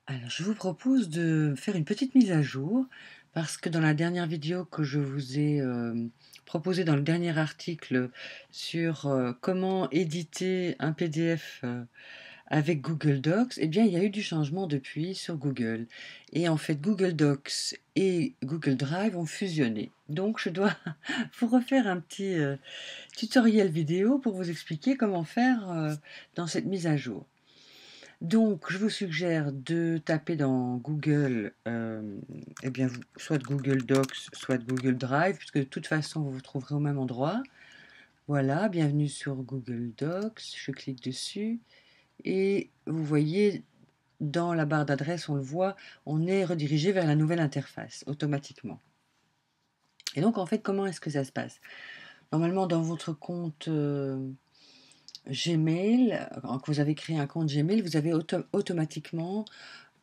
Alors, je vous propose de faire une petite mise à jour parce que dans la dernière vidéo que je vous ai proposée dans le dernier article sur comment éditer un PDF avec Google Docs, eh bien, il y a eu du changement depuis sur Google. Et en fait, Google Docs et Google Drive ont fusionné. Donc, je dois vous refaire un petit tutoriel vidéo pour vous expliquer comment faire dans cette mise à jour. Donc, je vous suggère de taper dans Google, eh bien, soit Google Docs, soit Google Drive, puisque de toute façon, vous vous trouverez au même endroit. Voilà, bienvenue sur Google Docs. Je clique dessus et vous voyez dans la barre d'adresse, on le voit, on est redirigé vers la nouvelle interface automatiquement. Et donc, en fait, comment est-ce que ça se passe? Normalement, dans votre compte Gmail, quand vous avez créé un compte Gmail, vous avez automatiquement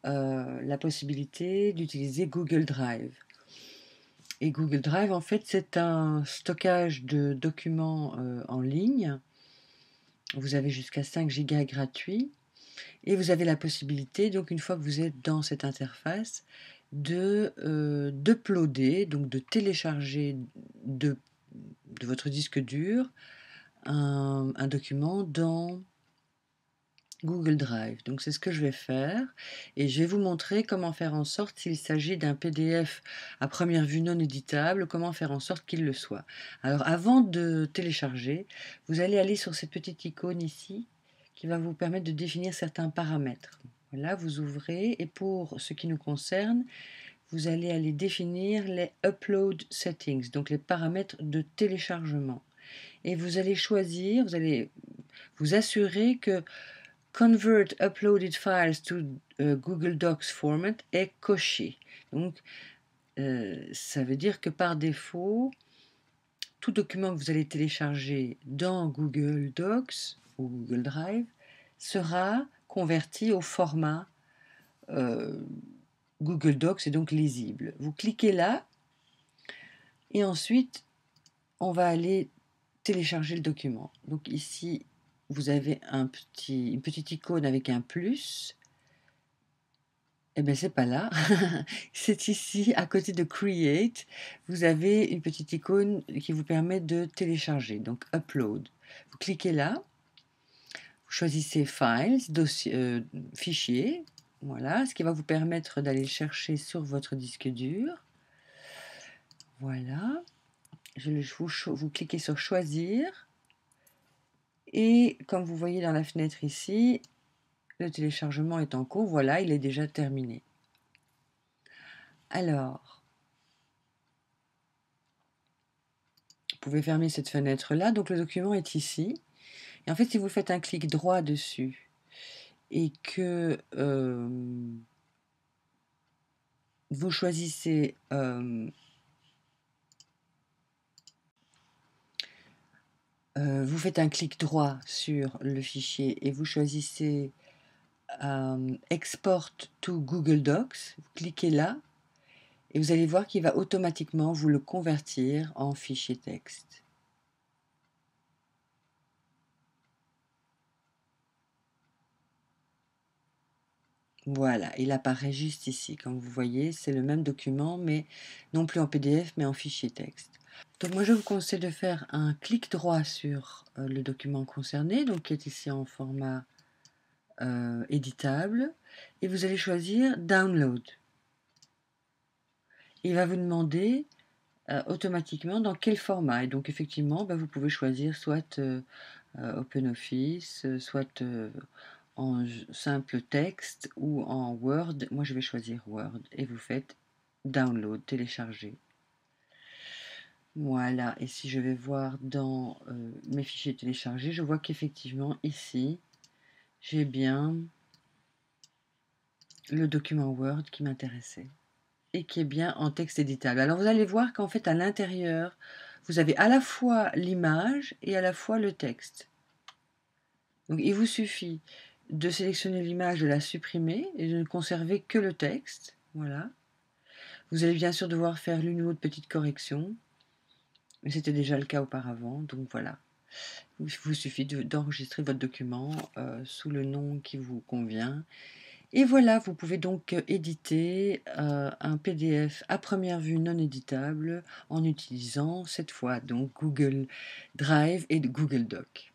la possibilité d'utiliser Google Drive. Et Google Drive, en fait, c'est un stockage de documents en ligne. Vous avez jusqu'à 5 gigas gratuits. Et vous avez la possibilité, donc une fois que vous êtes dans cette interface, d'uploader, donc de télécharger de, de votre disque dur un document dans Google Drive. Donc c'est ce que je vais faire et je vais vous montrer comment faire en sorte, s'il s'agit d'un PDF à première vue non éditable, comment faire en sorte qu'il le soit. Alors avant de télécharger, vous allez aller sur cette petite icône ici qui va vous permettre de définir certains paramètres. Voilà, vous ouvrez et pour ce qui nous concerne, vous allez aller définir les Upload Settings, donc les paramètres de téléchargement. Et vous allez choisir, vous allez vous assurer que Convert uploaded files to Google Docs format est coché. Donc, ça veut dire que par défaut, tout document que vous allez télécharger dans Google Docs ou Google Drive sera converti au format euh, Google Docs et donc lisible. Vous cliquez là et ensuite on va aller télécharger le document. Donc ici, vous avez une petite icône avec un plus. Eh bien, c'est pas là. C'est ici, à côté de Create, vous avez une petite icône qui vous permet de télécharger, donc Upload. Vous cliquez là, vous choisissez Files, Fichier, voilà, ce qui va vous permettre d'aller le chercher sur votre disque dur. Voilà, vous cliquez sur Choisir, et comme vous voyez dans la fenêtre ici, le téléchargement est en cours, voilà, il est déjà terminé. Alors, vous pouvez fermer cette fenêtre-là. Donc le document est ici. Et en fait, si vous faites un clic droit dessus et que vous choisissez vous faites un clic droit sur le fichier et vous choisissez Export to Google Docs, vous cliquez là et vous allez voir qu'il va automatiquement vous le convertir en fichier texte. Voilà, il apparaît juste ici. Comme vous voyez, c'est le même document, mais non plus en PDF, mais en fichier texte. Donc moi, je vous conseille de faire un clic droit sur le document concerné, donc qui est ici en format éditable, et vous allez choisir Download. Il va vous demander automatiquement dans quel format. Et donc effectivement, vous pouvez choisir soit OpenOffice, soit en simple texte ou en Word. Moi, je vais choisir Word et vous faites Download, télécharger. Voilà, et si je vais voir dans mes fichiers téléchargés, je vois qu'effectivement ici, j'ai bien le document Word qui m'intéressait et qui est bien en texte éditable. Alors vous allez voir qu'en fait à l'intérieur, vous avez à la fois l'image et à la fois le texte. Donc il vous suffit de sélectionner l'image, de la supprimer et de ne conserver que le texte. Voilà. Vous allez bien sûr devoir faire l'une ou l'autre petite correction, mais c'était déjà le cas auparavant, donc voilà. Il vous suffit d'enregistrer votre document sous le nom qui vous convient Et voilà, vous pouvez donc éditer un PDF à première vue non éditable en utilisant cette fois donc Google Drive et Google Doc.